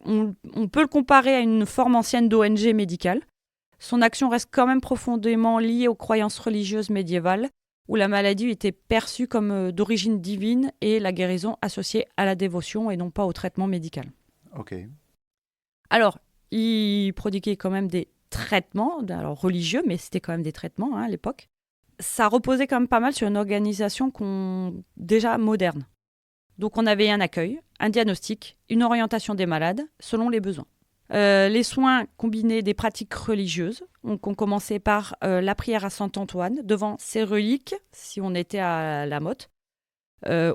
On peut le comparer à une forme ancienne d'ONG médicale. Son action reste quand même profondément liée aux croyances religieuses médiévales, où la maladie était perçue comme d'origine divine et la guérison associée à la dévotion et non pas au traitement médical. Ok. Alors, il prodiguait quand même des traitements, alors religieux, mais c'était quand même des traitements à l'époque. Ça reposait quand même pas mal sur une organisation déjà moderne. Donc on avait un accueil, un diagnostic, une orientation des malades selon les besoins. Les soins combinaient des pratiques religieuses. On commençait par la prière à Saint-Antoine, devant ses reliques, si on était à la Motte,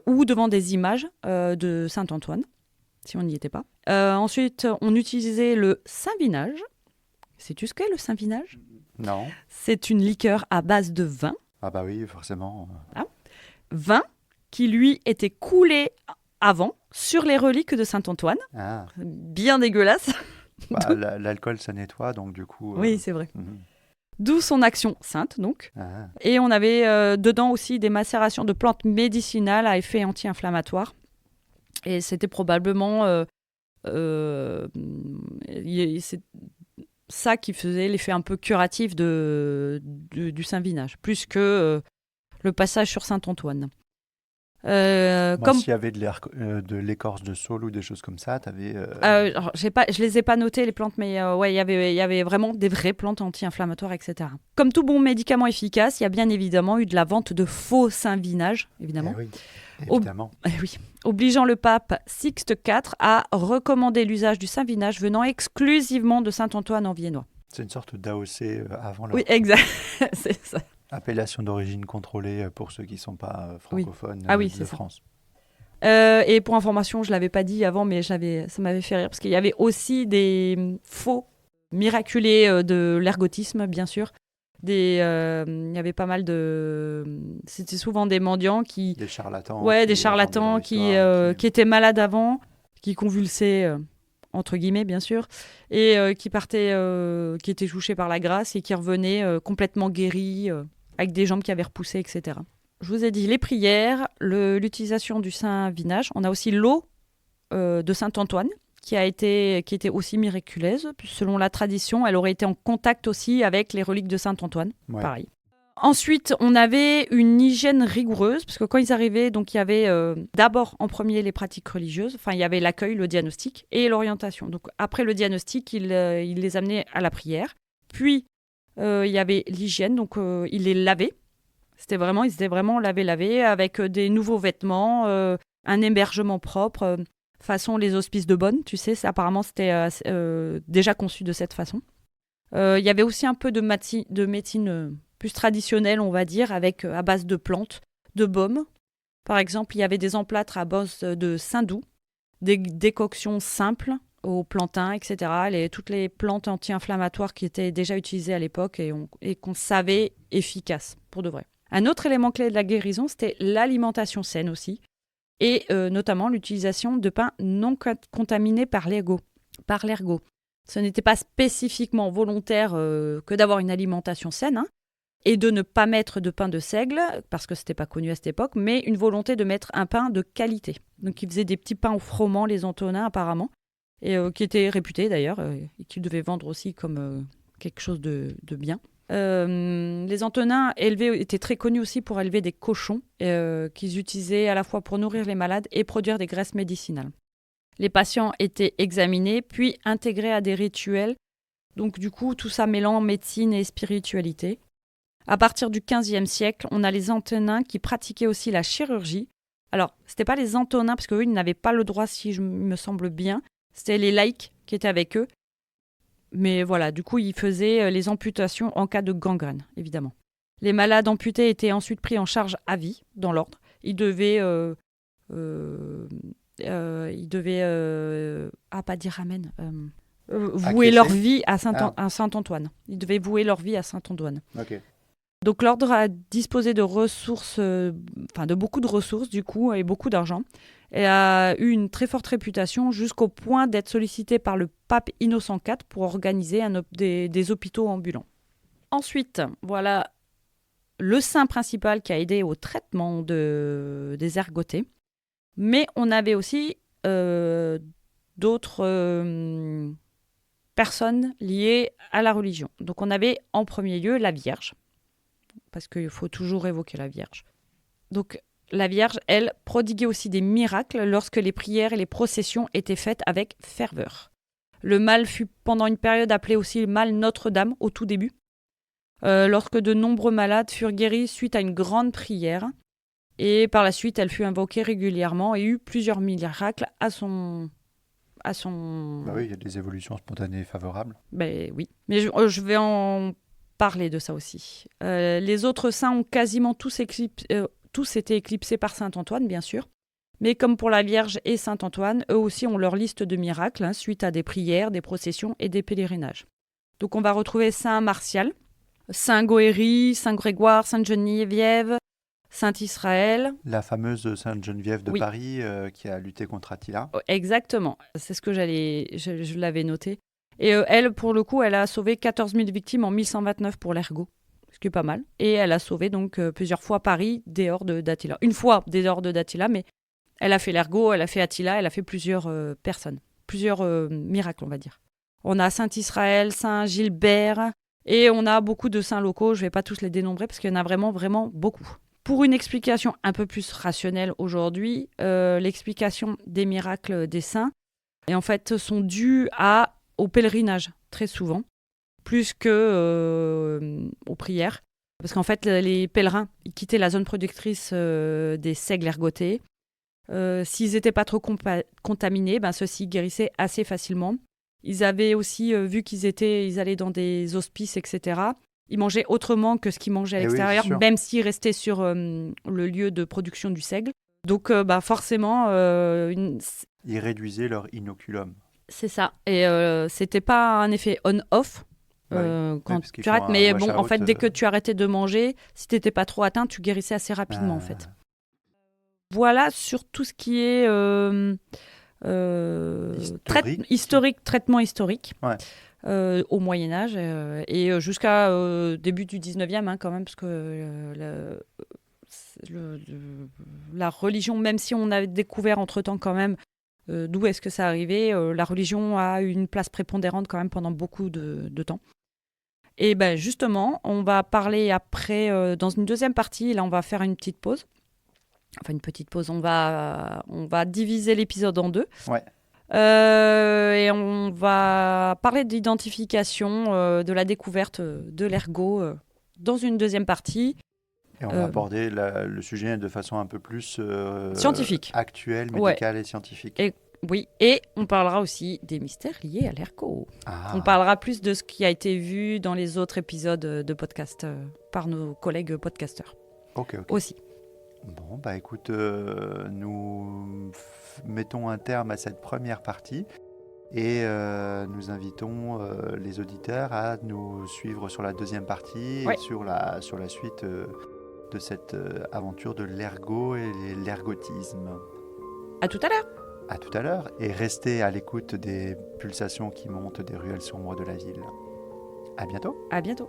ou devant des images de Saint-Antoine, si on n'y était pas. Ensuite, on utilisait le Saint-Vinage. Sais-tu ce qu'est le Saint-Vinage ? Non. C'est une liqueur à base de vin. Ah bah oui, forcément. Vin qui, lui, était coulé avant sur les reliques de Saint-Antoine. Ah. Bien dégueulasse. Bah, l'alcool, ça nettoie, donc du coup... Oui, c'est vrai. D'où son action sainte, donc. Ah. Et on avait dedans aussi des macérations de plantes médicinales à effet anti-inflammatoire. Et c'était probablement c'est ça qui faisait l'effet un peu curatif du Saint-Vinage, plus que le passage sur Saint-Antoine. S'il y avait de l'écorce de saule ou des choses comme ça, t'avais... je les ai pas notées les plantes, mais il y avait vraiment des vraies plantes anti-inflammatoires, etc. Comme tout bon médicament efficace, il y a bien évidemment eu de la vente de faux Saint-Vinage, évidemment. Oui, évidemment. Oui. Obligeant le pape Sixte IV à recommander l'usage du Saint-Vinage venant exclusivement de Saint-Antoine en viennois. C'est une sorte d'AOC avant l'heure. Oui, exact, c'est ça. Appellation d'origine contrôlée pour ceux qui ne sont pas francophones de France. Et pour information, je ne l'avais pas dit avant, mais ça m'avait fait rire, parce qu'il y avait aussi des faux miraculés de l'ergotisme, bien sûr. Il y avait pas mal de... C'était souvent des mendiants qui... Des charlatans. Ouais, des charlatans qui étaient malades avant, qui convulsaient... entre guillemets bien sûr, et qui étaient touchés par la grâce et qui revenaient complètement guéris, avec des jambes qui avaient repoussé, etc. Je vous ai dit les prières, l'utilisation du Saint-Vinage. On a aussi l'eau de Saint-Antoine, qui était aussi miraculeuse. Selon la tradition, elle aurait été en contact aussi avec les reliques de Saint-Antoine, pareil. Ensuite, on avait une hygiène rigoureuse, parce que quand ils arrivaient, donc il y avait d'abord en premier les pratiques religieuses, enfin il y avait l'accueil, le diagnostic et l'orientation. Donc après le diagnostic, il les amenait à la prière. Puis il y avait l'hygiène, donc il les lavait. Ils étaient vraiment lavés avec des nouveaux vêtements, un hébergement propre, façon les hospices de Bonne, tu sais, apparemment c'était déjà conçu de cette façon. Il y avait aussi un peu de médecine plus traditionnelle, on va dire, à base de plantes, de baumes. Par exemple, il y avait des emplâtres à base de saindoux, des décoctions simples au plantain, etc. Toutes les plantes anti-inflammatoires qui étaient déjà utilisées à l'époque et qu'on savait efficaces, pour de vrai. Un autre élément clé de la guérison, c'était l'alimentation saine aussi, et notamment l'utilisation de pain non contaminé par l'ergot. Ce n'était pas spécifiquement volontaire que d'avoir une alimentation saine, et de ne pas mettre de pain de seigle, parce que ce n'était pas connu à cette époque, mais une volonté de mettre un pain de qualité. Donc ils faisaient des petits pains au froment, les Antonins apparemment, et qui étaient réputés d'ailleurs, et qu'ils devaient vendre aussi comme quelque chose de bien. Les Antonins étaient très connus aussi pour élever des cochons qu'ils utilisaient à la fois pour nourrir les malades et produire des graisses médicinales. Les patients étaient examinés puis intégrés à des rituels. Donc du coup, tout ça mêlant médecine et spiritualité. À partir du XVe siècle, on a les Antonins qui pratiquaient aussi la chirurgie. Alors, ce n'était pas les Antonins, parce qu'eux, ils n'avaient pas le droit, si je me semble bien. C'était les laïcs qui étaient avec eux. Mais voilà, du coup, ils faisaient les amputations en cas de gangrène, évidemment. Les malades amputés étaient ensuite pris en charge à vie, dans l'ordre. Ils devaient... pas dire amen. Vouer leur vie à Saint-Antoine. Ils devaient vouer leur vie à Saint-Antoine. Ok. Donc l'ordre a disposé de ressources, de beaucoup de ressources du coup, et beaucoup d'argent, et a eu une très forte réputation jusqu'au point d'être sollicité par le pape Innocent IV pour organiser des hôpitaux ambulants. Ensuite, voilà le saint principal qui a aidé au traitement des ergotés, mais on avait aussi d'autres personnes liées à la religion. Donc on avait en premier lieu la Vierge, parce qu'il faut toujours évoquer la Vierge. Donc la Vierge, elle, prodiguait aussi des miracles lorsque les prières et les processions étaient faites avec ferveur. Le mal fut pendant une période appelé aussi le mal Notre-Dame au tout début, lorsque de nombreux malades furent guéris suite à une grande prière. Et par la suite, elle fut invoquée régulièrement et eut plusieurs miracles à son... Bah oui, il y a des évolutions spontanées favorables. Ben oui, mais je vais en parler de ça aussi. Les autres saints ont quasiment tous été éclipsés par Saint-Antoine, bien sûr. Mais comme pour la Vierge et Saint-Antoine, eux aussi ont leur liste de miracles, suite à des prières, des processions et des pèlerinages. Donc on va retrouver Saint Martial, Saint Goéry, Saint Grégoire, Sainte Geneviève, Saint Israël. La fameuse Sainte Geneviève de Paris qui a lutté contre Attila. Exactement, c'est ce que je l'avais noté. Et elle, pour le coup, elle a sauvé 14 000 victimes en 1129 pour l'ergot, ce qui est pas mal. Et elle a sauvé donc plusieurs fois Paris des hordes d'Attila. Une fois des hordes d'Attila, mais elle a fait l'ergot, elle a fait Attila, elle a fait plusieurs personnes, plusieurs miracles, on va dire. On a Saint Israël, Saint Gilbert, et on a beaucoup de saints locaux. Je ne vais pas tous les dénombrer parce qu'il y en a vraiment, vraiment beaucoup. Pour une explication un peu plus rationnelle aujourd'hui, l'explication des miracles des saints, et en fait, sont dus au pèlerinage, très souvent, plus aux prières. Parce qu'en fait, les pèlerins, ils quittaient la zone productrice des seigles ergotés. S'ils n'étaient pas trop contaminés, ceux-ci guérissaient assez facilement. Ils avaient aussi, vu qu'ils allaient dans des hospices, etc., ils mangeaient autrement que ce qu'ils mangeaient à l'extérieur, même s'ils restaient sur le lieu de production du seigle. Donc, forcément... Ils réduisaient leur inoculum. C'est ça. Et c'était pas un effet on-off quand tu arrêtes. Mais bon, en fait, dès que tu arrêtais de manger, si tu n'étais pas trop atteint, tu guérissais assez rapidement, en fait. Voilà sur tout ce qui est traitement historique. Ouais. Au Moyen-Âge et jusqu'à début du 19e quand même, parce que la religion, même si on a découvert entre-temps quand même d'où est-ce que ça arrivait, la religion a eu une place prépondérante quand même pendant beaucoup de temps. Et justement, on va parler après, dans une deuxième partie, là on va faire une petite pause. Enfin une petite pause, on va diviser l'épisode en deux. Ouais. Et on va parler d'identification, de la découverte de l'ergot dans une deuxième partie. Et on va aborder le sujet de façon un peu plus scientifique, actuelle, médicale et scientifique. Et on parlera aussi des mystères liés à l'ergot. Ah. On parlera plus de ce qui a été vu dans les autres épisodes de podcast par nos collègues podcasteurs. Ok. Aussi. Bon, écoute, nous mettons un terme à cette première partie et nous invitons les auditeurs à nous suivre sur la deuxième partie et sur la suite de cette aventure de l'ergot et l'ergotisme. À tout à l'heure. À tout à l'heure, et restez à l'écoute des pulsations qui montent des ruelles sombres de la ville. À bientôt. À bientôt.